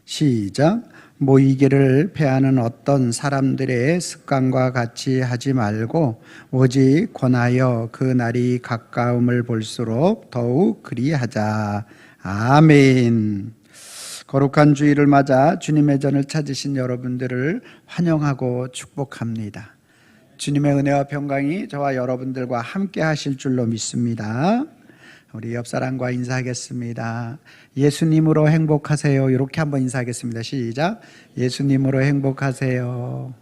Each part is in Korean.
시작. 모이기를 패하는 어떤 사람들의 습관과 같이 하지 말고 오직 권하여 그 날이 가까움을 볼수록 더욱 그리하자. 아멘. 거룩한 주일을 맞아 주님의 전을 찾으신 여러분들을 환영하고 축복합니다. 주님의 은혜와 평강이 저와 여러분들과 함께 하실 줄로 믿습니다. 우리 옆사람과 인사하겠습니다. 예수님으로 행복하세요. 이렇게 한번 인사하겠습니다. 시작. 예수님으로 행복하세요.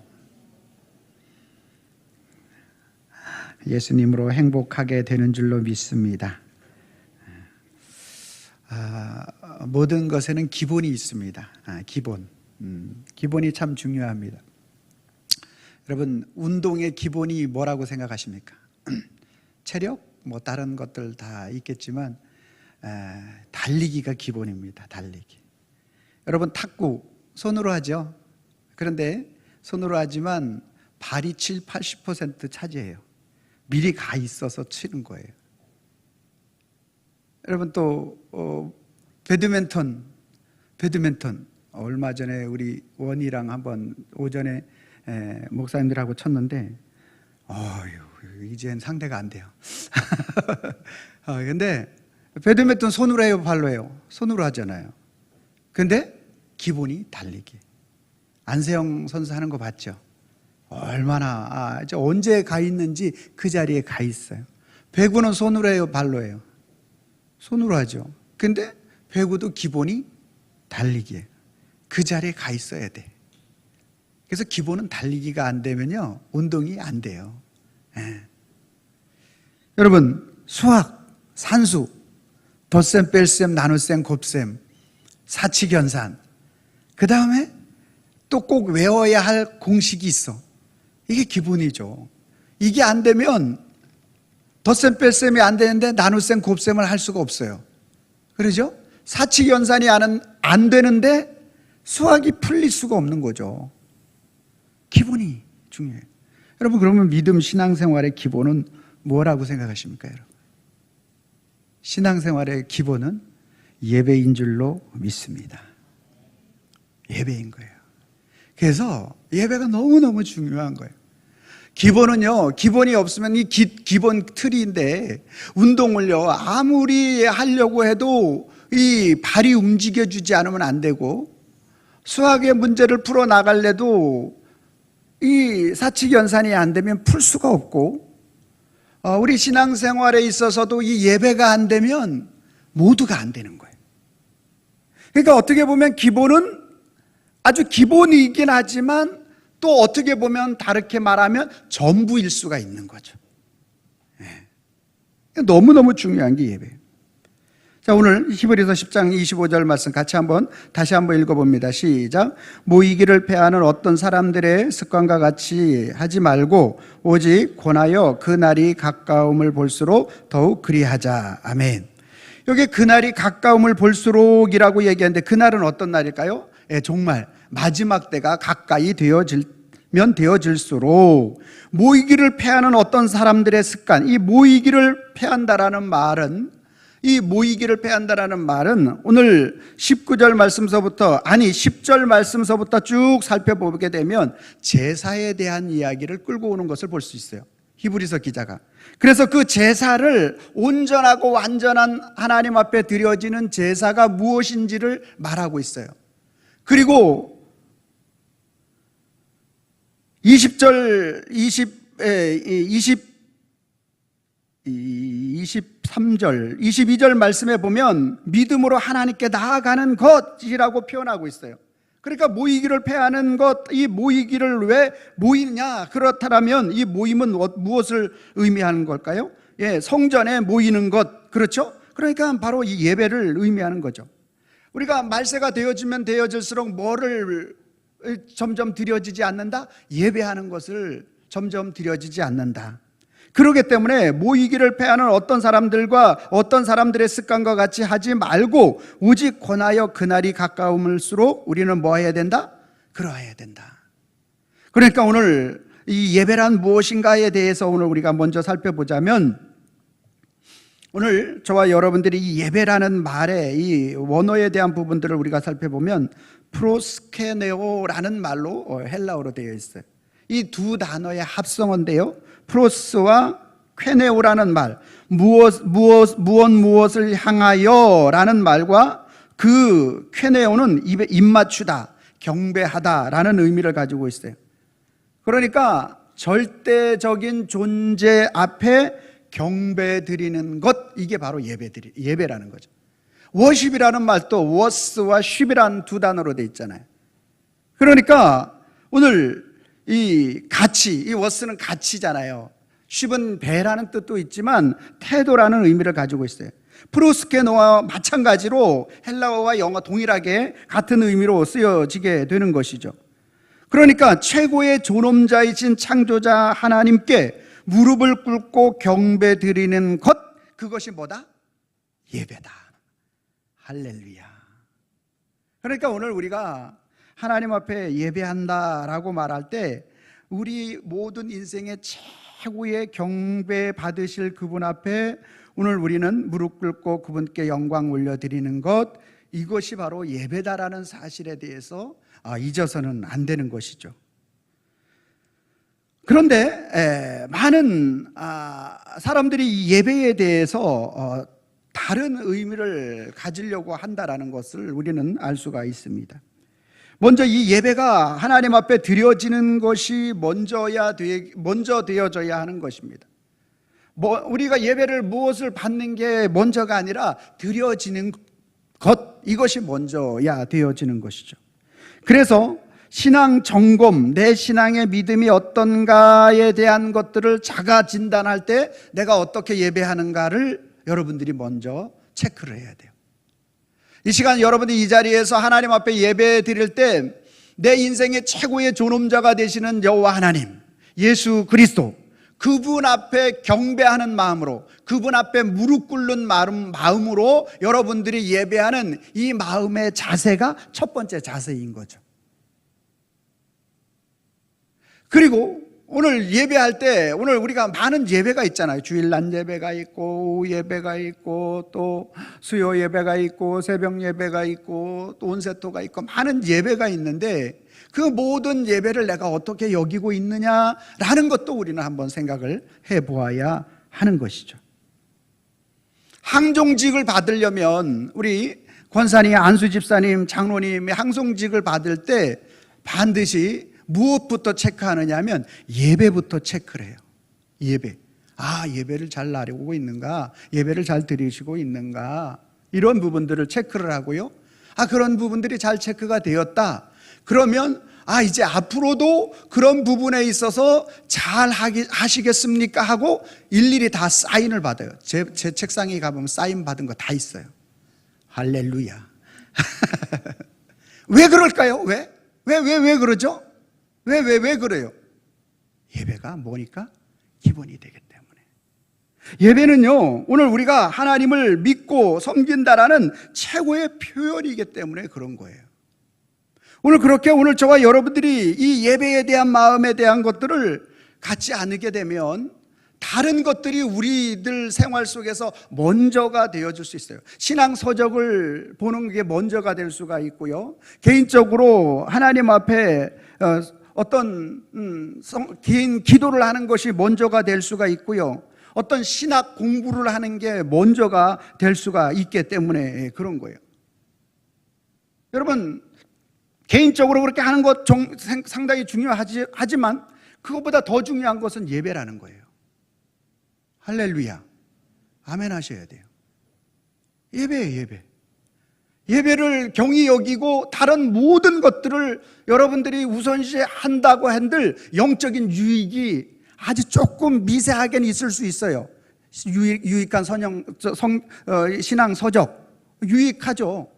예수님으로 행복하게 되는 줄로 믿습니다. 모든 것에는 기본이 있습니다. 기본이 참 중요합니다. 여러분, 운동의 기본이 뭐라고 생각하십니까? 체력? 뭐 다른 것들 다 있겠지만 달리기가 기본입니다. 달리기. 여러분, 탁구 손으로 하죠. 그런데 손으로 하지만 발이 80% 차지해요. 미리 가 있어서 치는 거예요. 여러분, 또 배드민턴 얼마 전에 우리 원이랑 한번 오전에 목사님들하고 쳤는데 이젠 상대가 안 돼요. 근데 배드민턴 손으로 해요, 발로 해요? 손으로 하잖아요. 근데 기본이 달리기. 안세영 선수 하는 거 봤죠? 얼마나 언제 가 있는지 그 자리에 가 있어요. 배구는 손으로 해요, 발로 해요? 손으로 하죠. 근데 배구도 기본이 달리기예요. 그 자리에 가 있어야 돼. 그래서 기본은 달리기가 안 되면요, 운동이 안 돼요. 여러분, 수학, 산수, 덧셈, 뺄셈, 나눗셈, 곱셈, 사칙연산, 그 다음에 또 꼭 외워야 할 공식이 있어. 이게 기본이죠. 이게 안 되면 덧셈, 뺄셈이 안 되는데 나눗셈, 곱셈을 할 수가 없어요. 그러죠? 사칙연산이 안 되는데 수학이 풀릴 수가 없는 거죠. 기본이 중요해요. 여러분, 그러면 믿음 신앙생활의 기본은 뭐라고 생각하십니까, 여러분? 신앙생활의 기본은 예배인 줄로 믿습니다. 예배인 거예요. 그래서 예배가 너무너무 중요한 거예요. 기본은요, 기본이 없으면 이 기본 틀인데 운동을요, 아무리 하려고 해도 이 발이 움직여주지 않으면 안 되고, 수학의 문제를 풀어 나갈래도 이 사칙연산이 안 되면 풀 수가 없고, 우리 신앙생활에 있어서도 이 예배가 안 되면 모두가 안 되는 거예요. 그러니까 어떻게 보면 기본은 아주 기본이긴 하지만 또 어떻게 보면 다르게 말하면 전부일 수가 있는 거죠. 너무너무 중요한 게 예배예요. 자, 오늘 히브리서 10장 25절 말씀 다시 한번 읽어봅니다. 시작. 모이기를 패하는 어떤 사람들의 습관과 같이 하지 말고 오직 권하여 그 날이 가까움을 볼수록 더욱 그리하자. 아멘. 여기 그 날이 가까움을 볼수록이라고 얘기하는데 그 날은 어떤 날일까요? 정말 마지막 때가 가까이 되어지면 되어질수록 모이기를 패하는 어떤 사람들의 습관, 이 모이기를 패한다라는 말은 오늘 19절 말씀서부터 10절 말씀서부터 쭉 살펴보게 되면 제사에 대한 이야기를 끌고 오는 것을 볼 수 있어요. 히브리서 기자가. 그래서 그 제사를 온전하고 완전한 하나님 앞에 드려지는 제사가 무엇인지를 말하고 있어요. 그리고 23절, 22절 말씀에 보면 믿음으로 하나님께 나아가는 것이라고 표현하고 있어요. 그러니까 모이기를 패하는 것, 이 모이기를 왜 모이느냐? 그렇다면 이 모임은 무엇을 의미하는 걸까요? 성전에 모이는 것, 그렇죠? 그러니까 바로 이 예배를 의미하는 거죠. 우리가 말세가 되어지면 되어질수록 뭐를 점점 드려지지 않는다? 예배하는 것을 점점 드려지지 않는다. 그렇기 때문에 모이기를 패하는 어떤 사람들과 어떤 사람들의 습관과 같이 하지 말고 오직 권하여 그날이 가까울수록 우리는 뭐 해야 된다? 그러해야 된다. 그러니까 오늘 이 예배란 무엇인가에 대해서 오늘 우리가 먼저 살펴보자면 오늘 저와 여러분들이 이 예배라는 말의 이 원어에 대한 부분들을 우리가 살펴보면 프로스케네오라는 말로 헬라어로 되어 있어요. 이 두 단어의 합성어인데요, 프로스와 퀘네오라는 말, 무엇을 향하여 라는 말과 그 퀘네오는 입 맞추다, 경배하다 라는 의미를 가지고 있어요. 그러니까 절대적인 존재 앞에 경배 드리는 것, 이게 바로 예배라는 거죠. 워십이라는 말도 워스와 쉽이라는 두 단어로 되어 있잖아요. 그러니까 오늘 이 가치, 이 워스는 가치잖아요. 쉽은 배라는 뜻도 있지만 태도라는 의미를 가지고 있어요. 프로스케노와 마찬가지로 헬라어와 영어 동일하게 같은 의미로 쓰여지게 되는 것이죠. 그러니까 최고의 존엄자이신 창조자 하나님께 무릎을 꿇고 경배 드리는 것, 그것이 뭐다? 예배다. 할렐루야. 그러니까 오늘 우리가 하나님 앞에 예배한다라고 말할 때 우리 모든 인생의 최고의 경배 받으실 그분 앞에 오늘 우리는 무릎 꿇고 그분께 영광 올려드리는 것, 이것이 바로 예배다라는 사실에 대해서 잊어서는 안 되는 것이죠. 그런데 많은 사람들이 이 예배에 대해서 다른 의미를 가지려고 한다라는 것을 우리는 알 수가 있습니다. 먼저 이 예배가 하나님 앞에 드려지는 것이 먼저 되어져야 하는 것입니다. 우리가 예배를 무엇을 받는 게 먼저가 아니라 드려지는 것, 이것이 먼저야 되어지는 것이죠. 그래서 신앙 점검, 내 신앙의 믿음이 어떤가에 대한 것들을 자가 진단할 때 내가 어떻게 예배하는가를 여러분들이 먼저 체크를 해야 돼요. 이 시간 여러분들이 이 자리에서 하나님 앞에 예배 드릴 때 내 인생의 최고의 존엄자가 되시는 여호와 하나님, 예수 그리스도, 그분 앞에 경배하는 마음으로, 그분 앞에 무릎 꿇는 마음으로 여러분들이 예배하는 이 마음의 자세가 첫 번째 자세인 거죠. 그리고 오늘 예배할 때, 오늘 우리가 많은 예배가 있잖아요. 주일날 예배가 있고, 오후 예배가 있고, 또 수요 예배가 있고, 새벽 예배가 있고, 또 온세토가 있고, 많은 예배가 있는데 그 모든 예배를 내가 어떻게 여기고 있느냐라는 것도 우리는 한번 생각을 해보아야 하는 것이죠. 항종직을 받으려면 우리 권사님, 안수집사님, 장로님의 항송직을 받을 때 반드시 무엇부터 체크하느냐 하면 예배부터 체크를 해요. 예배. 예배를 잘 나르고 있는가? 예배를 잘 드리시고 있는가? 이런 부분들을 체크를 하고요. 그런 부분들이 잘 체크가 되었다. 그러면 이제 앞으로도 그런 부분에 있어서 잘 하시겠습니까? 하고 일일이 다 사인을 받아요. 제 책상에 가보면 사인 받은 거 다 있어요. 할렐루야. 왜 그럴까요? 왜 그러죠? 왜 그래요? 예배가 뭐니까? 기본이 되기 때문에. 예배는요, 오늘 우리가 하나님을 믿고 섬긴다라는 최고의 표현이기 때문에 그런 거예요. 오늘 그렇게 오늘 저와 여러분들이 이 예배에 대한 마음에 대한 것들을 갖지 않게 되면 다른 것들이 우리들 생활 속에서 먼저가 되어줄 수 있어요. 신앙 서적을 보는 게 먼저가 될 수가 있고요. 개인적으로 하나님 앞에 어떤 개인 기도를 하는 것이 먼저가 될 수가 있고요. 어떤 신학 공부를 하는 게 먼저가 될 수가 있기 때문에 그런 거예요. 여러분, 개인적으로 그렇게 하는 것 상당히 중요하지만 그것보다 더 중요한 것은 예배라는 거예요. 할렐루야. 아멘 하셔야 돼요. 예배예요, 예배. 예배를 경히 여기고 다른 모든 것들을 여러분들이 우선시한다고 한들 영적인 유익이 아주 조금 미세하게 있을 수 있어요. 유익한 신앙 서적 유익하죠.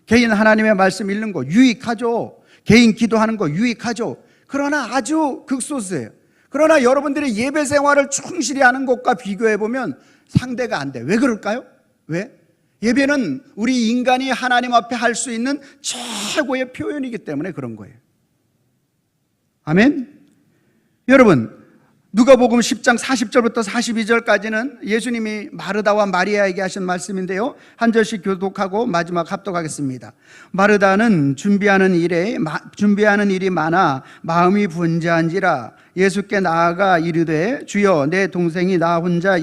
개인 하나님의 말씀 읽는 거 유익하죠. 개인 기도하는 거 유익하죠. 그러나 아주 극소수예요. 그러나 여러분들이 예배 생활을 충실히 하는 것과 비교해보면 상대가 안 돼. 왜 그럴까요? 왜? 예배는 우리 인간이 하나님 앞에 할 수 있는 최고의 표현이기 때문에 그런 거예요. 아멘? 여러분, 누가복음 10장 40절부터 42절까지는 예수님이 마르다와 마리아에게 하신 말씀인데요, 한 절씩 교독하고 마지막 합독하겠습니다. 마르다는 준비하는 일이 많아 마음이 분주한지라 예수께 나아가 이르되 주여 내 동생이 나 혼자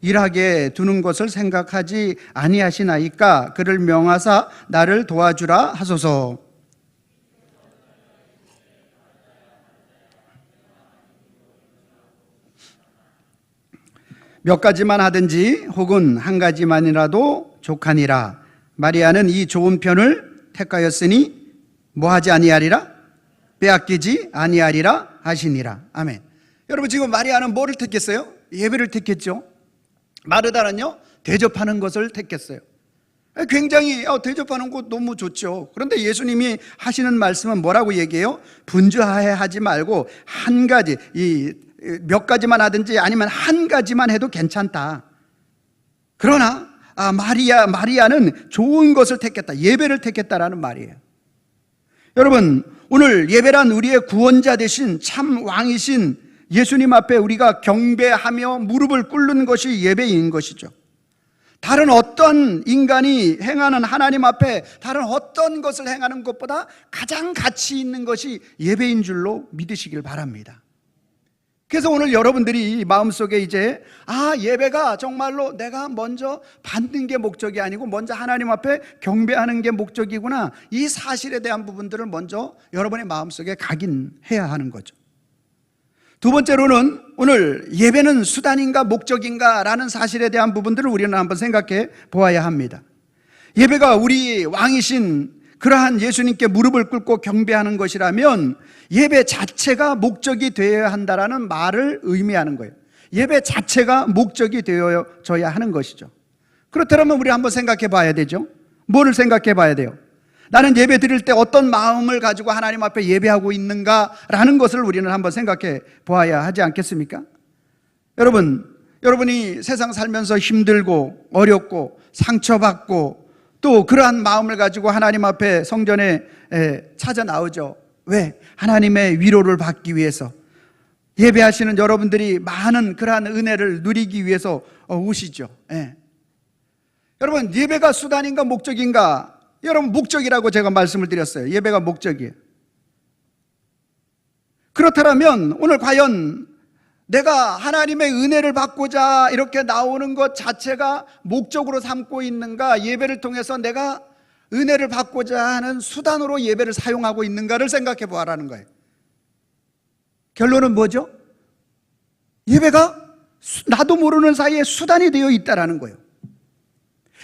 일하게 두는 것을 생각하지 아니하시나이까 그를 명하사 나를 도와주라 하소서. 몇 가지만 하든지 혹은 한 가지만이라도 족하니라. 마리아는 이 좋은 편을 택하였으니 뭐하지 아니하리라? 빼앗기지 아니하리라 하시니라. 아멘. 여러분, 지금 마리아는 뭐를 택했어요? 예배를 택했죠. 마르다는요, 대접하는 것을 택했어요. 굉장히 대접하는 것 너무 좋죠. 그런데 예수님이 하시는 말씀은 뭐라고 얘기해요? 분주하지 말고 한 가지, 몇 가지만 하든지 아니면 한 가지만 해도 괜찮다. 그러나 마리아는 좋은 것을 택했다. 예배를 택했다라는 말이에요. 여러분, 오늘 예배란 우리의 구원자 되신 참 왕이신 예수님 앞에 우리가 경배하며 무릎을 꿇는 것이 예배인 것이죠. 다른 어떤 인간이 행하는 하나님 앞에 다른 어떤 것을 행하는 것보다 가장 가치 있는 것이 예배인 줄로 믿으시길 바랍니다. 그래서 오늘 여러분들이 마음속에 이제 예배가 정말로 내가 먼저 받는 게 목적이 아니고 먼저 하나님 앞에 경배하는 게 목적이구나, 이 사실에 대한 부분들을 먼저 여러분의 마음속에 각인해야 하는 거죠. 두 번째로는 오늘 예배는 수단인가 목적인가 라는 사실에 대한 부분들을 우리는 한번 생각해 보아야 합니다. 예배가 우리 왕이신 그러한 예수님께 무릎을 꿇고 경배하는 것이라면 예배 자체가 목적이 되어야 한다라는 말을 의미하는 거예요. 예배 자체가 목적이 되어져야 하는 것이죠. 그렇다면 우리 한번 생각해 봐야 되죠. 뭐를 생각해 봐야 돼요? 나는 예배 드릴 때 어떤 마음을 가지고 하나님 앞에 예배하고 있는가라는 것을 우리는 한번 생각해 보아야 하지 않겠습니까? 여러분이 세상 살면서 힘들고 어렵고 상처받고 또 그러한 마음을 가지고 하나님 앞에 성전에 찾아 나오죠. 왜? 하나님의 위로를 받기 위해서. 예배하시는 여러분들이 많은 그러한 은혜를 누리기 위해서 오시죠. 여러분, 예배가 수단인가 목적인가? 여러분, 목적이라고 제가 말씀을 드렸어요. 예배가 목적이에요. 그렇다면 오늘 과연 내가 하나님의 은혜를 받고자 이렇게 나오는 것 자체가 목적으로 삼고 있는가, 예배를 통해서 내가 은혜를 받고자 하는 수단으로 예배를 사용하고 있는가를 생각해 보아라는 거예요. 결론은 뭐죠? 예배가 나도 모르는 사이에 수단이 되어 있다라는 거예요.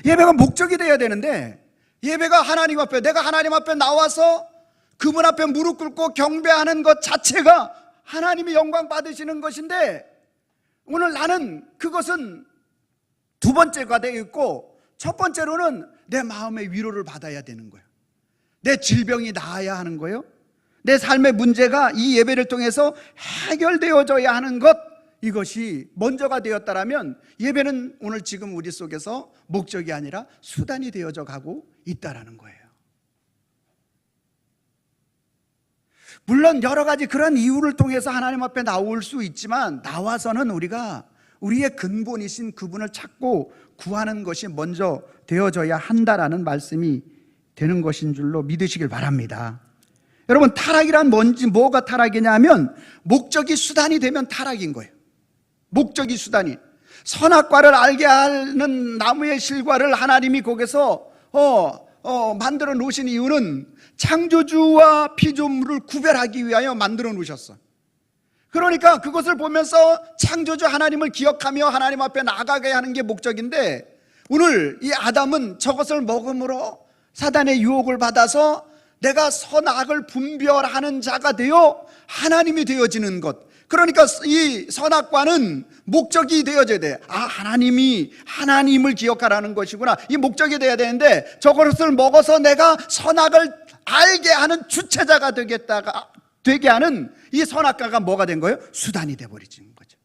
예배가 목적이 되어야 되는데, 예배가 하나님 앞에, 내가 하나님 앞에 나와서 그분 앞에 무릎 꿇고 경배하는 것 자체가 하나님이 영광 받으시는 것인데, 오늘 나는 그것은 두 번째가 되어 있고, 첫 번째로는 내 마음의 위로를 받아야 되는 거예요. 내 질병이 나아야 하는 거예요. 내 삶의 문제가 이 예배를 통해서 해결되어져야 하는 것, 이것이 먼저가 되었다라면 예배는 오늘 지금 우리 속에서 목적이 아니라 수단이 되어져 가고 있다라는 거예요. 물론 여러 가지 그런 이유를 통해서 하나님 앞에 나올 수 있지만, 나와서는 우리가 우리의 근본이신 그분을 찾고 구하는 것이 먼저 되어져야 한다라는 말씀이 되는 것인 줄로 믿으시길 바랍니다. 여러분, 타락이란 뭔지, 뭐가 타락이냐면 목적이 수단이 되면 타락인 거예요. 목적이 수단이. 선악과를 알게 하는 나무의 실과를 하나님이 거기서 만들어 놓으신 이유는 창조주와 피조물을 구별하기 위하여 만들어 놓으셨어. 그러니까 그것을 보면서 창조주 하나님을 기억하며 하나님 앞에 나아가게 하는 게 목적인데, 오늘 이 아담은 저것을 먹음으로 사단의 유혹을 받아서 내가 선악을 분별하는 자가 되어 하나님이 되어지는 것. 그러니까 이 선악과는 목적이 되어져야 돼. 하나님을 기억하라는 것이구나. 이 목적이 되어야 되는데, 저것을 먹어서 내가 선악을 알게 하는 주체자가 되게 하는 이 선악과가 뭐가 된 거예요? 수단이 되어버리는 거죠.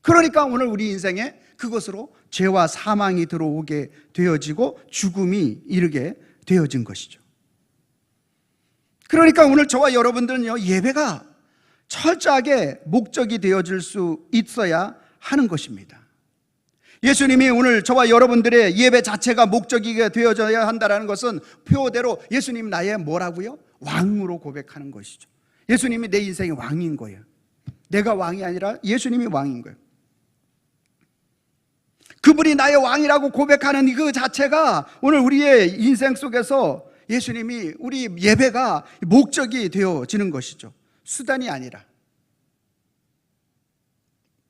그러니까 오늘 우리 인생에 그것으로 죄와 사망이 들어오게 되어지고 죽음이 이르게 되어진 것이죠. 그러니까 오늘 저와 여러분들은요, 예배가 철저하게 목적이 되어질 수 있어야 하는 것입니다. 예수님이 오늘 저와 여러분들의 예배 자체가 목적이 되어져야 한다는 것은 표어대로 예수님 나의 뭐라고요? 왕으로 고백하는 것이죠. 예수님이 내 인생의 왕인 거예요. 내가 왕이 아니라 예수님이 왕인 거예요. 그분이 나의 왕이라고 고백하는 그 자체가 오늘 우리의 인생 속에서 예수님이 우리 예배가 목적이 되어지는 것이죠. 수단이 아니라.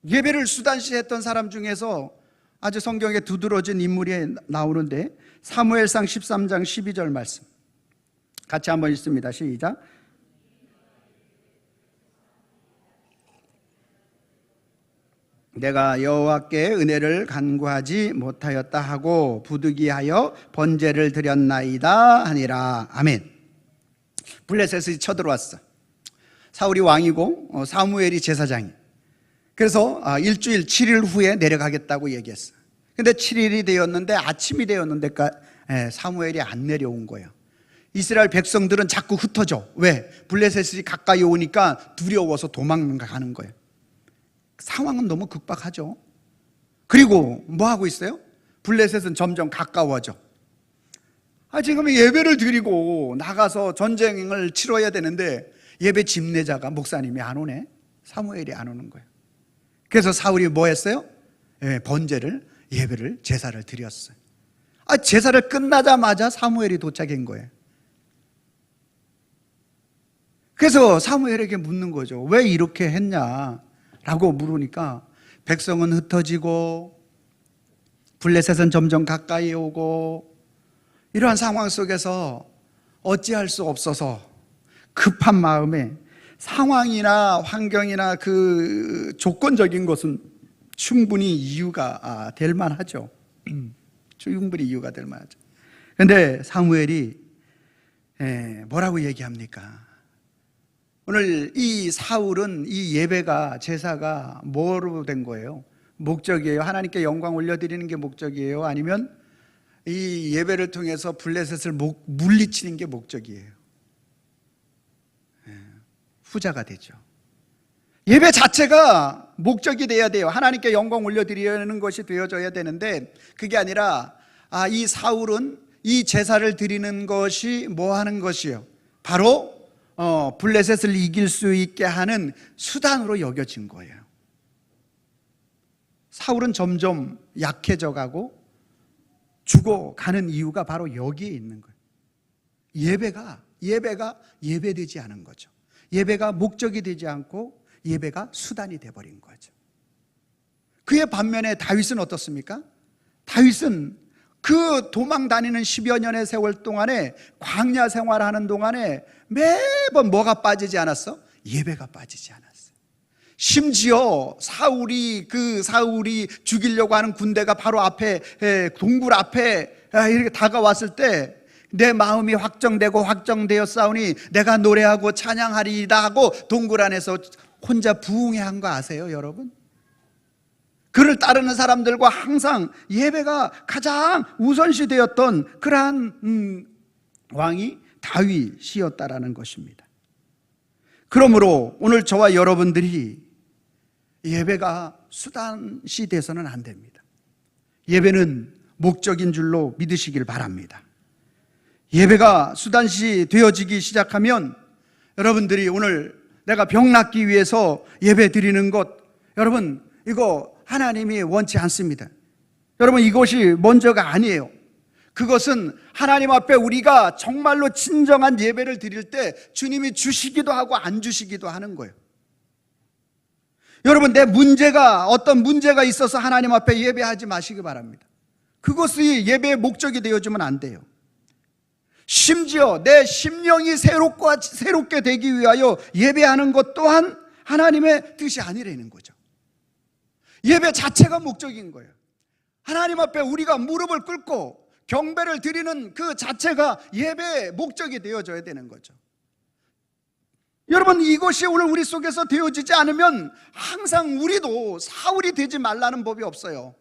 예배를 수단시 했던 사람 중에서 아주 성경에 두드러진 인물이 나오는데 사무엘상 13장 12절 말씀 같이 한번 읽습니다. 시작. 내가 여호와께 은혜를 간구하지 못하였다 하고 부득이하여 번제를 드렸나이다 하니라. 아멘. 블레셋이 쳐들어왔어. 사울이 왕이고 사무엘이 제사장이. 그래서 일주일 7일 후에 내려가겠다고 얘기했어. 근데 7일이 되었는데 아침이 되었는데 사무엘이 안 내려온 거예요. 이스라엘 백성들은 자꾸 흩어져. 왜? 블레셋이 가까이 오니까 두려워서 도망가는 거예요. 상황은 너무 급박하죠. 그리고 뭐 하고 있어요? 블레셋은 점점 가까워져. 지금 예배를 드리고 나가서 전쟁을 치러야 되는데 예배 집례자가 목사님이 안 오네. 사무엘이 안 오는 거예요. 그래서 사울이 뭐 했어요? 번제를, 예배를, 제사를 드렸어요. 제사를 끝나자마자 사무엘이 도착한 거예요. 그래서 사무엘에게 묻는 거죠. 왜 이렇게 했냐라고 물으니까 백성은 흩어지고 블레셋은 점점 가까이 오고 이러한 상황 속에서 어찌할 수 없어서 급한 마음에 상황이나 환경이나 그 조건적인 것은 충분히 이유가 될 만하죠. 충분히 이유가 될 만하죠. 그런데 사무엘이 뭐라고 얘기합니까? 오늘 이 사울은 이 예배가 제사가 뭐로 된 거예요? 목적이에요? 하나님께 영광 올려드리는 게 목적이에요? 아니면 이 예배를 통해서 블레셋을 물리치는 게 목적이에요? 후자가 되죠. 예배 자체가 목적이 돼야 돼요. 하나님께 영광 올려드리는 것이 되어져야 되는데 그게 아니라 이 사울은 이 제사를 드리는 것이 뭐 하는 것이에요? 바로 블레셋을 이길 수 있게 하는 수단으로 여겨진 거예요. 사울은 점점 약해져 가고 죽어가는 이유가 바로 여기에 있는 거예요. 예배가 예배되지 않은 거죠. 예배가 목적이 되지 않고 예배가 수단이 되어버린 거죠. 그의 반면에 다윗은 어떻습니까? 다윗은 그 도망 다니는 10여 년의 세월 동안에 광야 생활하는 동안에 매번 뭐가 빠지지 않았어? 예배가 빠지지 않았어. 심지어 사울이 죽이려고 하는 군대가 바로 앞에 동굴 앞에 이렇게 다가왔을 때 내 마음이 확정되었사오니 내가 노래하고 찬양하리이다 하고 동굴 안에서 혼자 부흥해 한 거 아세요, 여러분? 그를 따르는 사람들과 항상 예배가 가장 우선시 되었던 그러한 왕이 다윗이었다라는 것입니다. 그러므로 오늘 저와 여러분들이 예배가 수단시 돼서는 안 됩니다. 예배는 목적인 줄로 믿으시길 바랍니다. 예배가 수단시 되어지기 시작하면 여러분들이 오늘 내가 병 낫기 위해서 예배 드리는 것, 여러분 이거 하나님이 원치 않습니다. 여러분 이것이 먼저가 아니에요. 그것은 하나님 앞에 우리가 정말로 진정한 예배를 드릴 때 주님이 주시기도 하고 안 주시기도 하는 거예요. 여러분 내 어떤 문제가 있어서 하나님 앞에 예배하지 마시기 바랍니다. 그것이 예배의 목적이 되어주면 안 돼요. 심지어 내 심령이 새롭게 되기 위하여 예배하는 것 또한 하나님의 뜻이 아니라는 거죠. 예배 자체가 목적인 거예요. 하나님 앞에 우리가 무릎을 꿇고 경배를 드리는 그 자체가 예배의 목적이 되어져야 되는 거죠. 여러분 이것이 오늘 우리 속에서 되어지지 않으면 항상 우리도 사울이 되지 말라는 법이 없어요.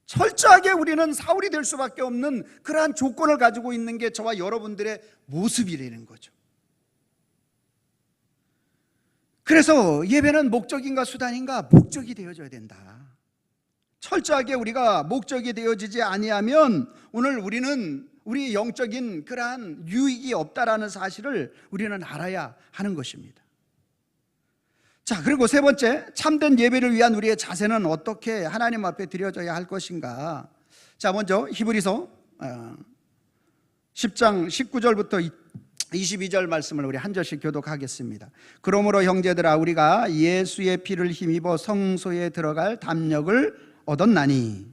철저하게 우리는 사울이 될 수밖에 없는 그러한 조건을 가지고 있는 게 저와 여러분들의 모습이라는 거죠. 그래서 예배는 목적인가 수단인가? 목적이 되어져야 된다. 철저하게 우리가 목적이 되어지지 아니하면 오늘 우리는 우리 영적인 그러한 유익이 없다라는 사실을 우리는 알아야 하는 것입니다. 자, 그리고 세 번째, 참된 예배를 위한 우리의 자세는 어떻게 하나님 앞에 드려져야 할 것인가? 자, 먼저 히브리서 10장 19절부터 22절 말씀을 우리 한 절씩 교독하겠습니다. 그러므로 형제들아, 우리가 예수의 피를 힘입어 성소에 들어갈 담력을 얻었나니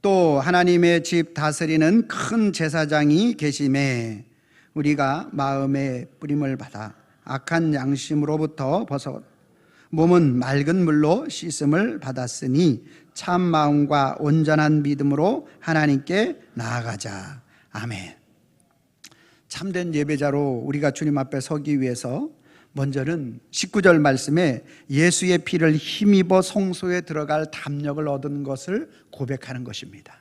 또 하나님의 집 다스리는 큰 제사장이 계심에 우리가 마음의 뿌림을 받아 악한 양심으로부터 벗어 몸은 맑은 물로 씻음을 받았으니 참 마음과 온전한 믿음으로 하나님께 나아가자. 아멘. 참된 예배자로 우리가 주님 앞에 서기 위해서 먼저는 19절 말씀에 예수의 피를 힘입어 성소에 들어갈 담력을 얻은 것을 고백하는 것입니다.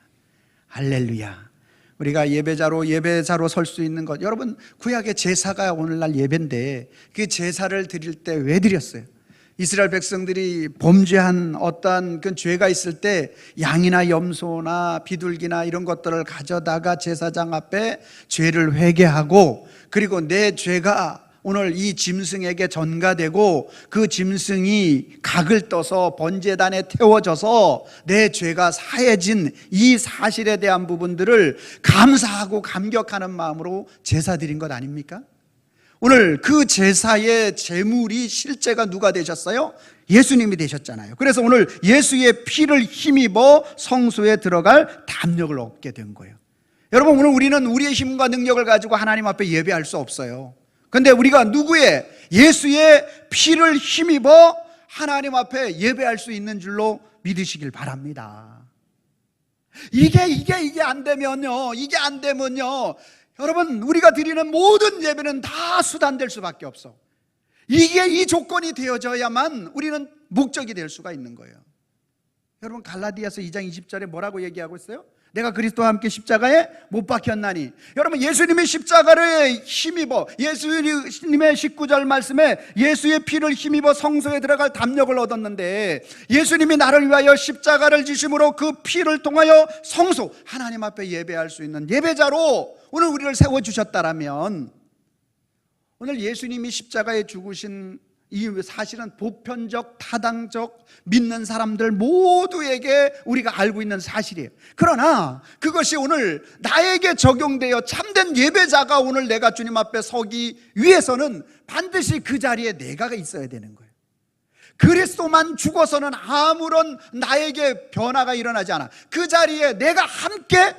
할렐루야. 우리가 예배자로 설 수 있는 것, 여러분 구약의 제사가 오늘날 예배인데 그 제사를 드릴 때 왜 드렸어요? 이스라엘 백성들이 범죄한 어떠한 그 죄가 있을 때 양이나 염소나 비둘기나 이런 것들을 가져다가 제사장 앞에 죄를 회개하고, 그리고 내 죄가 오늘 이 짐승에게 전가되고 그 짐승이 각을 떠서 번제단에 태워져서 내 죄가 사해진 이 사실에 대한 부분들을 감사하고 감격하는 마음으로 제사 드린 것 아닙니까? 오늘 그 제사의 제물이 실제가 누가 되셨어요? 예수님이 되셨잖아요. 그래서 오늘 예수의 피를 힘입어 성소에 들어갈 담력을 얻게 된 거예요. 여러분, 오늘 우리는 우리의 힘과 능력을 가지고 하나님 앞에 예배할 수 없어요. 근데 우리가 누구의? 예수의 피를 힘입어 하나님 앞에 예배할 수 있는 줄로 믿으시길 바랍니다. 이게 안 되면요, 여러분, 우리가 드리는 모든 예배는 다 수단될 수밖에 없어. 이 조건이 되어져야만 우리는 목적이 될 수가 있는 거예요. 여러분, 갈라디아서 2장 20절에 뭐라고 얘기하고 있어요? 내가 그리스도와 함께 십자가에 못 박혔나니. 여러분, 예수님의 십자가를 힘입어, 예수님의 19절 말씀에 예수의 피를 힘입어 성소에 들어갈 담력을 얻었는데, 예수님이 나를 위하여 십자가를 지심으로 그 피를 통하여 성소, 하나님 앞에 예배할 수 있는 예배자로 오늘 우리를 세워주셨다라면, 오늘 예수님이 십자가에 죽으신 이 사실은 보편적, 타당적, 믿는 사람들 모두에게 우리가 알고 있는 사실이에요. 그러나 그것이 오늘 나에게 적용되어 참된 예배자가 오늘 내가 주님 앞에 서기 위해서는 반드시 그 자리에 내가 있어야 되는 거예요. 그리스도만 죽어서는 아무런 나에게 변화가 일어나지 않아. 그 자리에 내가 함께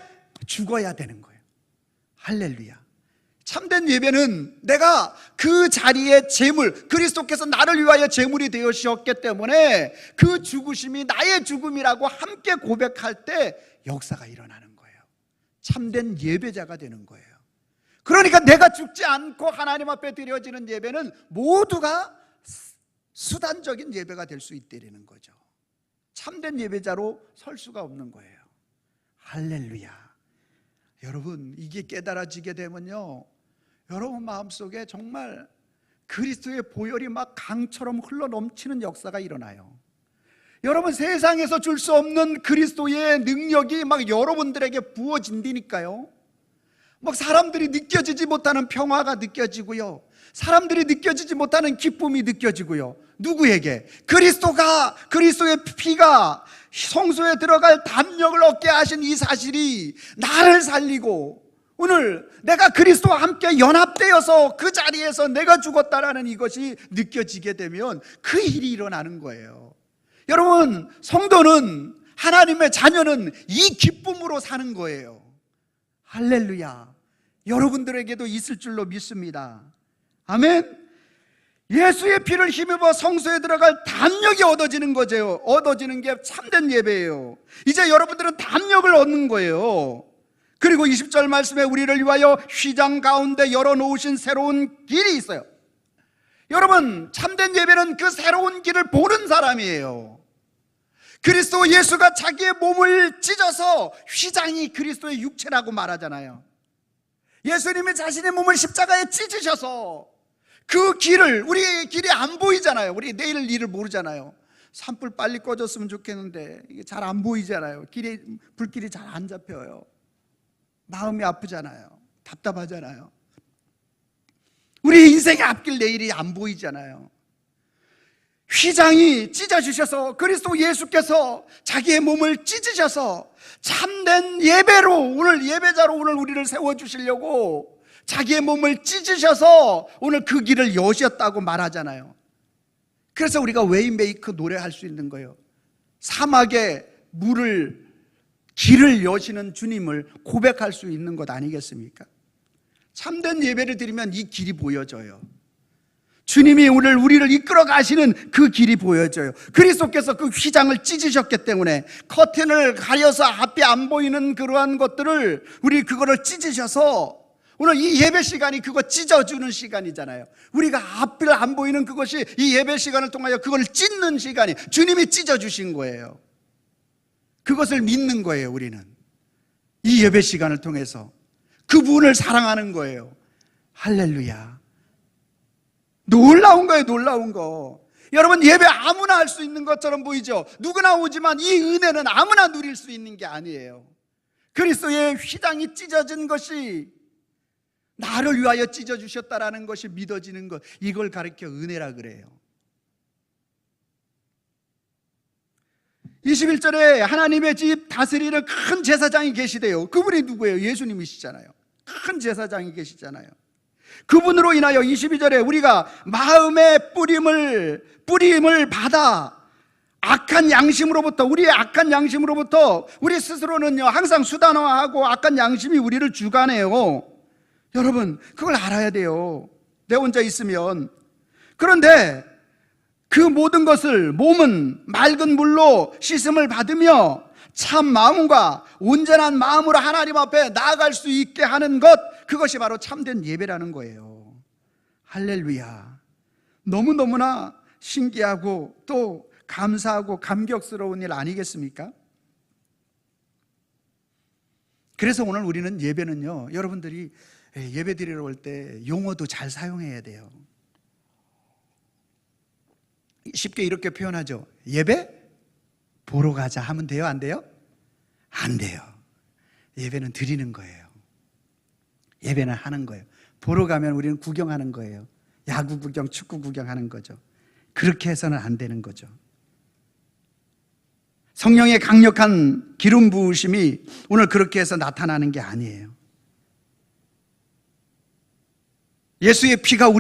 죽어야 되는 거예요. 할렐루야. 참된 예배는 내가 그 자리의 제물, 그리스도께서 나를 위하여 제물이 되으셨기 때문에 그 죽으심이 나의 죽음이라고 함께 고백할 때 역사가 일어나는 거예요. 참된 예배자가 되는 거예요. 그러니까 내가 죽지 않고 하나님 앞에 드려지는 예배는 모두가 수단적인 예배가 될 수 있다는 거죠. 참된 예배자로 설 수가 없는 거예요. 할렐루야. 여러분, 이게 깨달아지게 되면요, 여러분 마음속에 정말 그리스도의 보혈이 막 강처럼 흘러 넘치는 역사가 일어나요. 여러분, 세상에서 줄 수 없는 그리스도의 능력이 막 여러분들에게 부어진다니까요. 막 사람들이 느껴지지 못하는 평화가 느껴지고요, 사람들이 느껴지지 못하는 기쁨이 느껴지고요. 누구에게? 그리스도의 피가 성소에 들어갈 담력을 얻게 하신 이 사실이 나를 살리고, 오늘 내가 그리스도와 함께 연합되어서 그 자리에서 내가 죽었다라는 이것이 느껴지게 되면 그 일이 일어나는 거예요. 여러분, 성도는, 하나님의 자녀는 이 기쁨으로 사는 거예요. 할렐루야. 여러분들에게도 있을 줄로 믿습니다. 아멘. 예수의 피를 힘입어 성소에 들어갈 담력이 얻어지는 거죠. 얻어지는 게 참된 예배예요. 이제 여러분들은 담력을 얻는 거예요. 그리고 20절 말씀에 우리를 위하여 휘장 가운데 열어놓으신 새로운 길이 있어요. 여러분, 참된 예배는 그 새로운 길을 보는 사람이에요. 그리스도 예수가 자기의 몸을 찢어서 휘장이 그리스도의 육체라고 말하잖아요. 예수님이 자신의 몸을 십자가에 찢으셔서 그 길을, 우리의 길이 안 보이잖아요. 우리 내일 일을 모르잖아요. 산불 빨리 꺼졌으면 좋겠는데 이게 잘 안 보이잖아요. 불길이 잘 안 잡혀요. 마음이 아프잖아요. 답답하잖아요. 우리 인생의 앞길 내일이 안 보이잖아요. 휘장이 찢어주셔서 그리스도 예수께서 자기의 몸을 찢으셔서 참된 예배로, 오늘 예배자로 오늘 우리를 세워주시려고 자기의 몸을 찢으셔서 오늘 그 길을 여셨다고 말하잖아요. 그래서 우리가 웨이메이커 노래할 수 있는 거예요. 사막에 길을 여시는 주님을 고백할 수 있는 것 아니겠습니까? 참된 예배를 드리면 이 길이 보여져요. 주님이 오늘 우리를 이끌어 가시는 그 길이 보여져요. 그리스도께서 그 휘장을 찢으셨기 때문에 커튼을 가려서 앞이 안 보이는 그러한 것들을 우리 그거를 찢으셔서 오늘 이 예배 시간이 그거 찢어주는 시간이잖아요. 우리가 앞을 안 보이는 그것이 이 예배 시간을 통하여 그걸 찢는 시간이 주님이 찢어주신 거예요. 그것을 믿는 거예요. 우리는 이 예배 시간을 통해서 그분을 사랑하는 거예요. 할렐루야. 놀라운 거예요. 놀라운 거. 여러분, 예배 아무나 할 수 있는 것처럼 보이죠? 누구나 오지만 이 은혜는 아무나 누릴 수 있는 게 아니에요. 그리스도의 휘장이 찢어진 것이 나를 위하여 찢어주셨다라는 것이 믿어지는 것, 이걸 가리켜 은혜라 그래요. 21절에 하나님의 집 다스리는 큰 제사장이 계시대요. 그분이 누구예요? 예수님이시잖아요. 큰 제사장이 계시잖아요. 그분으로 인하여 22절에 우리가 마음의 뿌림을 받아 악한 양심으로부터, 우리의 악한 양심으로부터, 우리 스스로는요 항상 수단화하고 악한 양심이 우리를 주관해요. 여러분, 그걸 알아야 돼요. 내 혼자 있으면. 그런데 그 모든 것을 몸은 맑은 물로 씻음을 받으며 참 마음과 온전한 마음으로 하나님 앞에 나아갈 수 있게 하는 것, 그것이 바로 참된 예배라는 거예요. 할렐루야. 너무너무나 신기하고 또 감사하고 감격스러운 일 아니겠습니까? 그래서 오늘 우리는 예배는요, 여러분들이 예배 드리러 올 때 용어도 잘 사용해야 돼요. 쉽게 이렇게 표현하죠. 예배? 보러 가자 하면 돼요? 안 돼요? 안 돼요. 예배는 드리는 거예요. 예배는 하는 거예요. 보러 가면 우리는 구경하는 거예요. 야구 구경, 축구 구경하는 거죠. 그렇게 해서는 안 되는 거죠. 성령의 강력한 기름 부으심이 오늘 그렇게 해서 나타나는 게 아니에요. 예수의 피가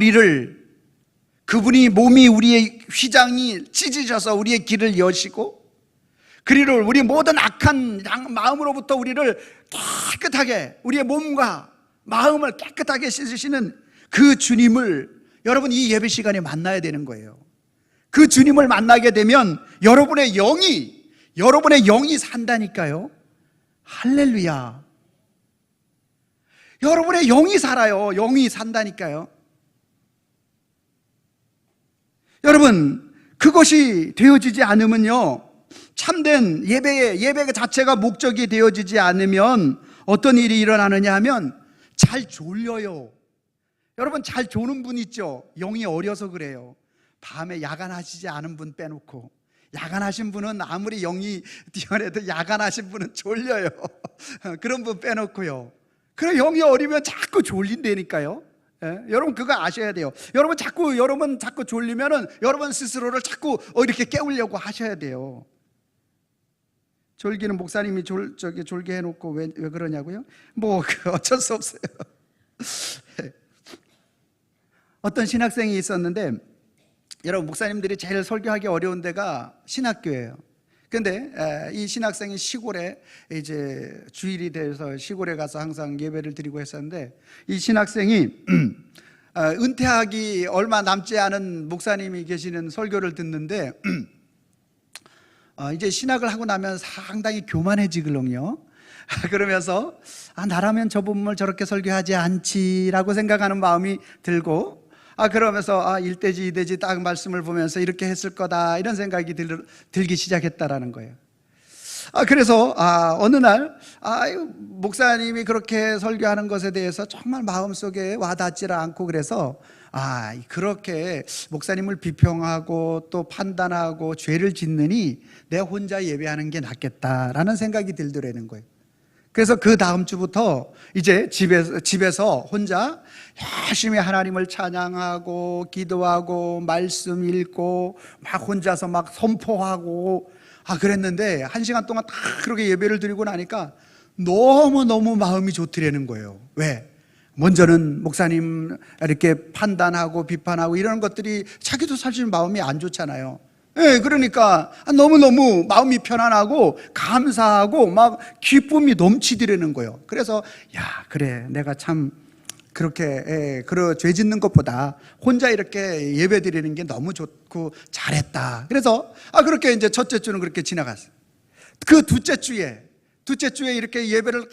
그분이 몸이 우리의 휘장이 찢으셔서 우리의 길을 여시고, 그리고 우리 모든 악한 마음으로부터 우리를 깨끗하게, 우리의 몸과 마음을 깨끗하게 씻으시는 그 주님을 여러분 이 예배 시간에 만나야 되는 거예요. 그 주님을 만나게 되면 여러분의 영이 산다니까요. 할렐루야. 여러분의 영이 살아요. 영이 산다니까요. 여러분, 그것이 되어지지 않으면요, 참된 예배 자체가 목적이 되어지지 않으면 어떤 일이 일어나느냐 하면 잘 졸려요. 여러분, 잘 조는 분 있죠? 영이 어려서 그래요. 밤에 야간하시지 않은 분 빼놓고, 야간하신 분은 아무리 영이 뛰어나도 야간하신 분은 졸려요. 그런 분 빼놓고요. 그래, 영이 어리면 자꾸 졸린다니까요. 예? 여러분 그거 아셔야 돼요. 여러분 자꾸 졸리면은 여러분 스스로를 자꾸 이렇게 깨우려고 하셔야 돼요. 졸기는 목사님이 졸게 해놓고 왜 그러냐고요? 어쩔 수 없어요. 어떤 신학생이 있었는데, 여러분 목사님들이 제일 설교하기 어려운 데가 신학교예요. 근데 이 신학생이 시골에 이제 주일이 돼서 시골에 가서 항상 예배를 드리고 했었는데, 이 신학생이 은퇴하기 얼마 남지 않은 목사님이 계시는 설교를 듣는데 이제 신학을 하고 나면 상당히 교만해지거든요. 그러면서 나라면 저분을 저렇게 설교하지 않지라고 생각하는 마음이 들고, 그러면서 일대지 이대지 딱 말씀을 보면서 이렇게 했을 거다 이런 생각이 들기 시작했다라는 거예요. 그래서 어느 날 목사님이 그렇게 설교하는 것에 대해서 정말 마음속에 와닿지를 않고, 그래서 그렇게 목사님을 비평하고 또 판단하고 죄를 짓느니 내 혼자 예배하는 게 낫겠다라는 생각이 들더라는 거예요. 그래서 그 다음 주부터 이제 집에서 혼자 열심히 하나님을 찬양하고 기도하고 말씀 읽고 막 혼자서 막 선포하고 그랬는데, 1시간 동안 딱 그렇게 예배를 드리고 나니까 너무너무 마음이 좋더라는 거예요. 왜? 먼저는 목사님 이렇게 판단하고 비판하고 이런 것들이 자기도 사실 마음이 안 좋잖아요. 그러니까 너무너무 마음이 편안하고 감사하고 막 기쁨이 넘치더라는 거예요. 그래서 그래, 내가 참 그렇게 죄 짓는 것보다 혼자 이렇게 예배 드리는 게 너무 좋고 잘했다. 그래서 그렇게 이제 첫째 주는 그렇게 지나갔어요. 그 둘째 주에 이렇게 예배를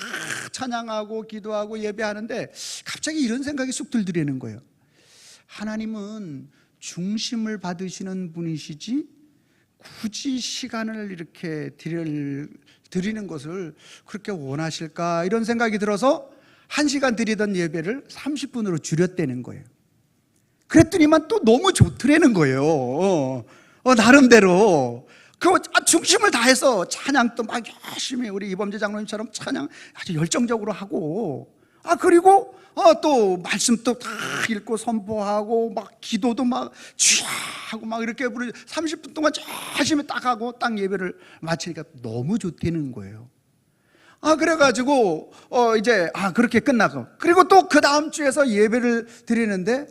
찬양하고 기도하고 예배하는데 갑자기 이런 생각이 쑥 들더라는 거예요. 하나님은 중심을 받으시는 분이시지 굳이 시간을 이렇게 드리는 것을 그렇게 원하실까, 이런 생각이 들어서 1시간 드리던 예배를 30분으로 줄였다는 거예요. 그랬더니만 또 너무 좋더라는 거예요. 나름대로 중심을 다해서 찬양도 막 열심히 우리 이범재 장로님처럼 찬양 아주 열정적으로 하고, 그리고 또 말씀도 다 읽고 선포하고 막 기도도 막 취하고 막 이렇게 30분 동안 열심히 딱 하고 딱 예배를 마치니까 너무 좋다는 거예요. 그래가지고 이제 그렇게 끝나고, 그리고 또 그 다음 주에서 예배를 드리는데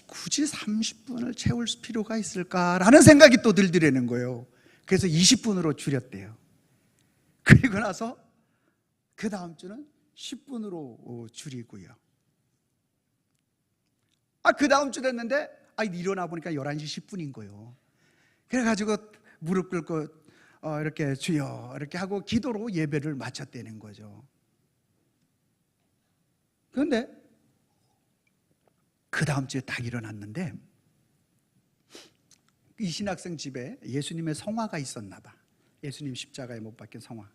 굳이 30분을 채울 필요가 있을까라는 생각이 또 들더라는 거예요. 그래서 20분으로 줄였대요. 그리고 나서 그 다음 주는 10분으로 줄이고요. 그 다음 주 됐는데 일어나 보니까 11시 10분인 거예요. 그래가지고 무릎 꿇고 이렇게 주여 이렇게 하고 기도로 예배를 마쳤다는 거죠. 그런데 그 다음 주에 딱 일어났는데 이 신학생 집에 예수님의 성화가 있었나 봐. 예수님 십자가에 못 박힌 성화.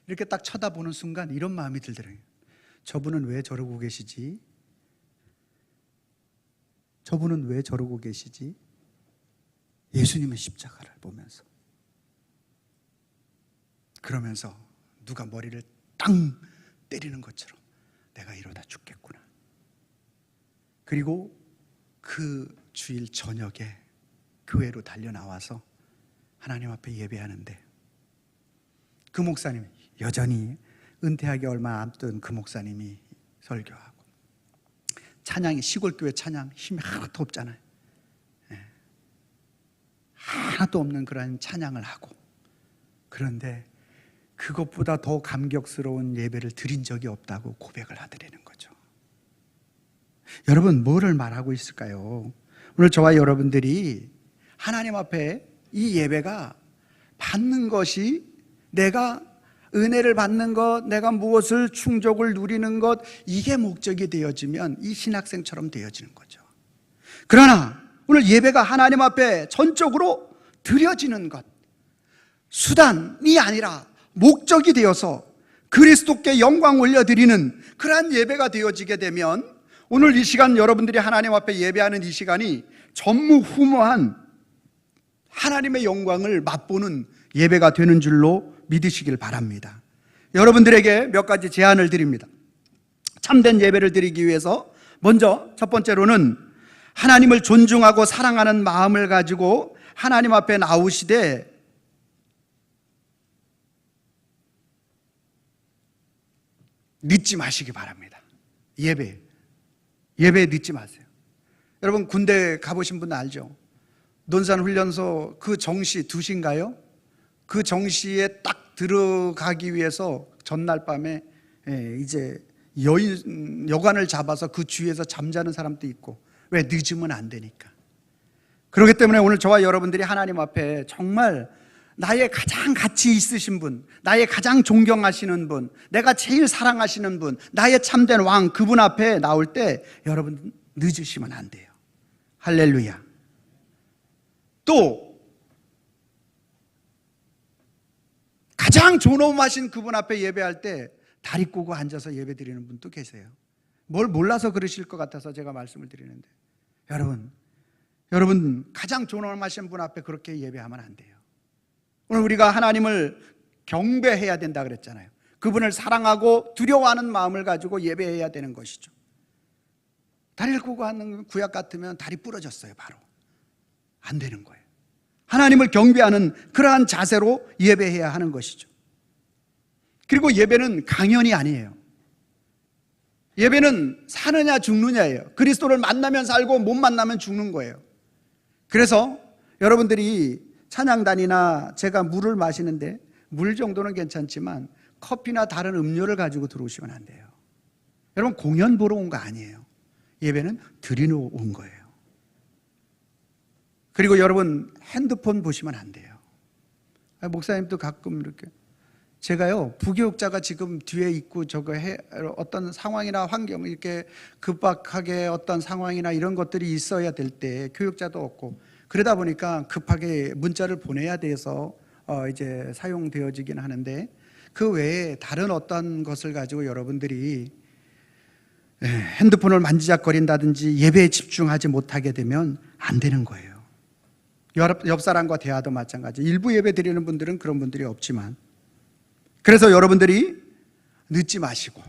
이렇게 딱 쳐다보는 순간 이런 마음이 들더라고요. 저분은 왜 저러고 계시지? 저분은 왜 저러고 계시지? 예수님의 십자가를 보면서, 그러면서 누가 머리를 땅 때리는 것처럼 내가 이러다 죽겠구나. 그리고 그 주일 저녁에 교회로 달려나와서 하나님 앞에 예배하는데, 그 목사님이 여전히 은퇴하기 얼마 안 된 그 목사님이 설교하고, 찬양이 시골교회 찬양 힘이 하나도 없잖아요. 하나도 없는 그런 찬양을 하고, 그런데 그것보다 더 감격스러운 예배를 드린 적이 없다고 고백을 하더라는 거죠. 여러분, 뭐를 말하고 있을까요? 오늘 저와 여러분들이 하나님 앞에 이 예배가 받는 것이, 내가 은혜를 받는 것, 내가 무엇을 충족을 누리는 것, 이게 목적이 되어지면 이 신학생처럼 되어지는 거죠. 그러나 오늘 예배가 하나님 앞에 전적으로 드려지는 것, 수단이 아니라 목적이 되어서 그리스도께 영광 올려드리는 그러한 예배가 되어지게 되면, 오늘 이 시간 여러분들이 하나님 앞에 예배하는 이 시간이 전무후무한 하나님의 영광을 맛보는 예배가 되는 줄로 믿으시길 바랍니다. 여러분들에게 몇 가지 제안을 드립니다. 참된 예배를 드리기 위해서 먼저 첫 번째로는 하나님을 존중하고 사랑하는 마음을 가지고 하나님 앞에 나오시되, 늦지 마시기 바랍니다. 예배에 늦지 마세요. 여러분, 군대 가보신 분 알죠? 논산훈련소 그 정시 2시인가요? 그 정시에 딱 들어가기 위해서 전날 밤에 이제 여관을 잡아서 그 주위에서 잠자는 사람도 있고, 왜? 늦으면 안 되니까. 그렇기 때문에 오늘 저와 여러분들이 하나님 앞에 정말 나의 가장 가치 있으신 분, 나의 가장 존경하시는 분, 내가 제일 사랑하시는 분, 나의 참된 왕, 그분 앞에 나올 때 여러분 늦으시면 안 돼요. 할렐루야. 또 가장 존엄하신 그분 앞에 예배할 때 다리 꼬고 앉아서 예배 드리는 분도 계세요. 뭘 몰라서 그러실 것 같아서 제가 말씀을 드리는데, 여러분 가장 존엄하신 분 앞에 그렇게 예배하면 안 돼요. 오늘 우리가 하나님을 경배해야 된다 그랬잖아요. 그분을 사랑하고 두려워하는 마음을 가지고 예배해야 되는 것이죠. 다리를 꼬고 하는 구약 같으면 다리 부러졌어요. 바로 안 되는 거예요. 하나님을 경배하는 그러한 자세로 예배해야 하는 것이죠. 그리고 예배는 강연이 아니에요. 예배는 사느냐 죽느냐예요. 그리스도를 만나면 살고 못 만나면 죽는 거예요. 그래서 여러분들이 찬양단이나 제가 물을 마시는데 물 정도는 괜찮지만 커피나 다른 음료를 가지고 들어오시면 안 돼요. 여러분 공연 보러 온 거 아니에요. 예배는 드리러 온 거예요. 그리고 여러분 핸드폰 보시면 안 돼요. 목사님도 가끔 이렇게, 제가요 부교육자가 지금 뒤에 있고 어떤 상황이나 환경, 이렇게 급박하게 어떤 상황이나 이런 것들이 있어야 될 때 교육자도 없고 그러다 보니까 급하게 문자를 보내야 돼서 이제 사용되어지긴 하는데, 그 외에 다른 어떤 것을 가지고 여러분들이 핸드폰을 만지작거린다든지 예배에 집중하지 못하게 되면 안 되는 거예요. 옆 사람과 대화도 마찬가지. 일부 예배 드리는 분들은 그런 분들이 없지만, 그래서 여러분들이 늦지 마시고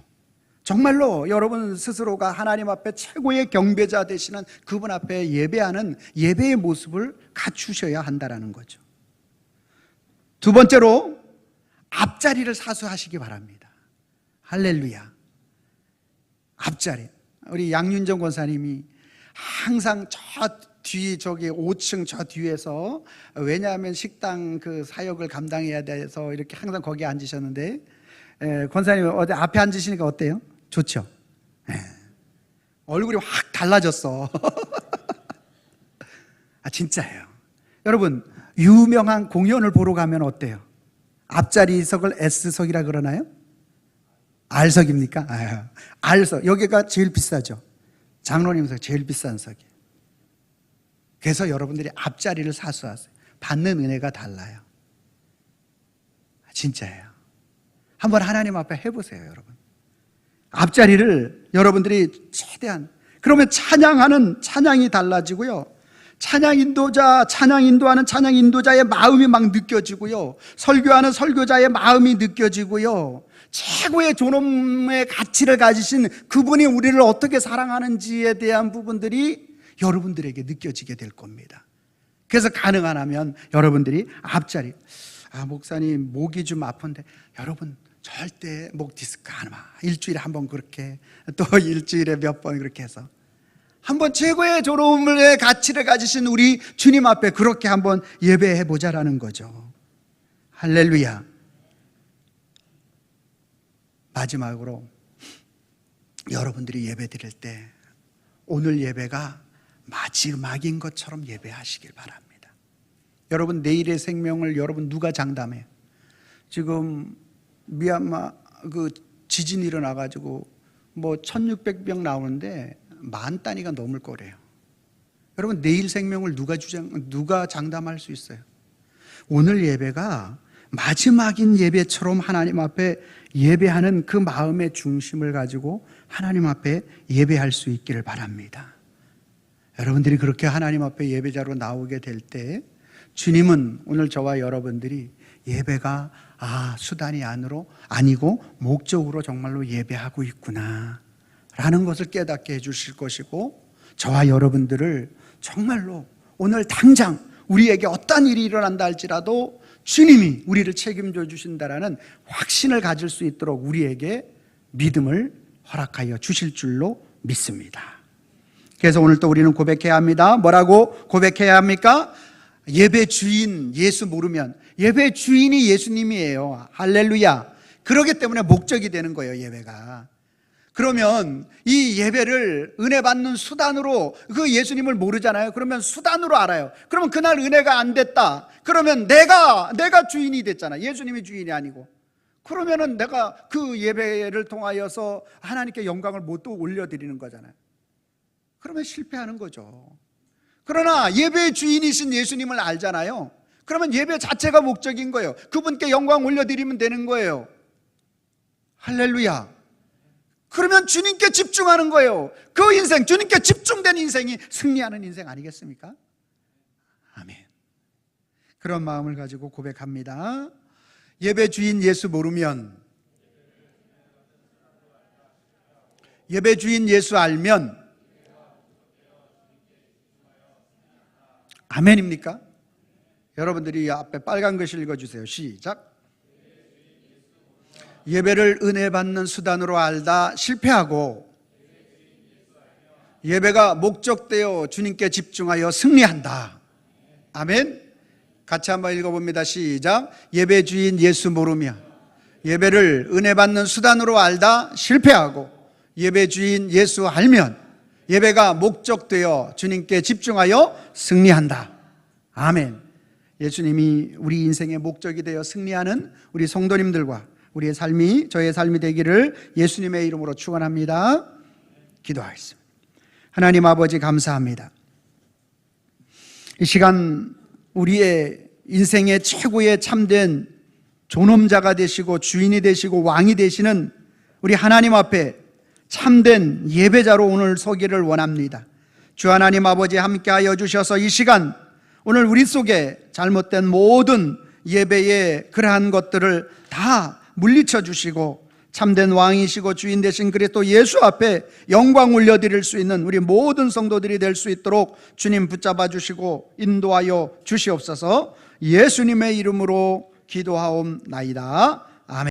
정말로 여러분 스스로가 하나님 앞에 최고의 경배자 되시는 그분 앞에 예배하는 예배의 모습을 갖추셔야 한다는 거죠. 두 번째로 앞자리를 사수하시기 바랍니다. 할렐루야. 앞자리. 우리 양윤정 권사님이 항상 저기 5층 저 뒤에서, 왜냐하면 식당 그 사역을 감당해야 돼서 이렇게 항상 거기 앉으셨는데, 권사님 어디 앞에 앉으시니까 어때요? 좋죠? 얼굴이 확 달라졌어. 진짜예요. 여러분 유명한 공연을 보러 가면 어때요? 앞자리석을 S석이라 그러나요? R석입니까? R석. 여기가 제일 비싸죠. 장로님석 제일 비싼 석이에요. 그래서 여러분들이 앞자리를 사수하세요. 받는 은혜가 달라요. 진짜예요. 한번 하나님 앞에 해보세요, 여러분. 앞자리를 여러분들이 최대한, 그러면 찬양이 달라지고요. 찬양 인도하는 찬양 인도자의 마음이 막 느껴지고요. 설교하는 설교자의 마음이 느껴지고요. 최고의 존엄의 가치를 가지신 그분이 우리를 어떻게 사랑하는지에 대한 부분들이 여러분들에게 느껴지게 될 겁니다. 그래서 가능하면 여러분들이 앞자리, 목사님 목이 좀 아픈데, 여러분 절대 목 디스크 안 와. 일주일에 한 번 그렇게, 또 일주일에 몇 번 그렇게 해서 한번 최고의 존엄의 가치를 가지신 우리 주님 앞에 그렇게 한번 예배해 보자라는 거죠. 할렐루야. 마지막으로 여러분들이 예배 드릴 때 오늘 예배가 마지막인 것처럼 예배하시길 바랍니다. 여러분 내일의 생명을 여러분 누가 장담해요? 지금 미얀마 그 지진이 일어나가지고 뭐 1600명 나오는데 만 단위가 넘을 거래요. 여러분 내일 생명을 누가 장담할 수 있어요? 오늘 예배가 마지막인 예배처럼 하나님 앞에 예배하는 그 마음의 중심을 가지고 하나님 앞에 예배할 수 있기를 바랍니다. 여러분들이 그렇게 하나님 앞에 예배자로 나오게 될 때 주님은 오늘 저와 여러분들이 예배가 수단이 아니고 목적으로 정말로 예배하고 있구나 라는 것을 깨닫게 해주실 것이고, 저와 여러분들을 정말로 오늘 당장 우리에게 어떤 일이 일어난다 할지라도 주님이 우리를 책임져 주신다라는 확신을 가질 수 있도록 우리에게 믿음을 허락하여 주실 줄로 믿습니다. 그래서 오늘 또 우리는 고백해야 합니다. 뭐라고 고백해야 합니까? 예배 주인 예수 모르면, 예배 주인이 예수님이에요. 할렐루야. 그러기 때문에 목적이 되는 거예요, 예배가. 그러면 이 예배를 은혜 받는 수단으로, 그 예수님을 모르잖아요. 그러면 수단으로 알아요. 그러면 그날 은혜가 안 됐다. 그러면 내가 주인이 됐잖아. 예수님이 주인이 아니고. 그러면은 내가 그 예배를 통하여서 하나님께 영광을 못 올려드리는 거잖아요. 그러면 실패하는 거죠. 그러나 예배의 주인이신 예수님을 알잖아요. 그러면 예배 자체가 목적인 거예요. 그분께 영광 올려드리면 되는 거예요. 할렐루야. 그러면 주님께 집중하는 거예요. 그 인생, 주님께 집중된 인생이 승리하는 인생 아니겠습니까? 아멘. 그런 마음을 가지고 고백합니다. 예배 주인 예수 모르면, 예배 주인 예수 알면, 아멘입니까? 여러분들이 앞에 빨간 글씨 읽어주세요. 시작. 예배를 은혜 받는 수단으로 알다 실패하고 예배가 목적되어 주님께 집중하여 승리한다. 아멘. 같이 한번 읽어봅니다. 시작. 예배 주인 예수 모르며 예배를 은혜 받는 수단으로 알다 실패하고 예배 주인 예수 알면 예배가 목적되어 주님께 집중하여 승리한다. 아멘. 예수님이 우리 인생의 목적이 되어 승리하는 우리 성도님들과 우리의 삶이, 저의 삶이 되기를 예수님의 이름으로 축원합니다. 기도하겠습니다. 하나님 아버지 감사합니다. 이 시간 우리의 인생의 최고의 참된 존엄자가 되시고 주인이 되시고 왕이 되시는 우리 하나님 앞에 참된 예배자로 오늘 서기를 원합니다. 주 하나님 아버지 함께하여 주셔서 이 시간 오늘 우리 속에 잘못된 모든 예배의 그러한 것들을 다 물리쳐 주시고 참된 왕이시고 주인 되신 그리스도 예수 앞에 영광 올려드릴 수 있는 우리 모든 성도들이 될 수 있도록 주님 붙잡아 주시고 인도하여 주시옵소서. 예수님의 이름으로 기도하옵나이다. 아멘.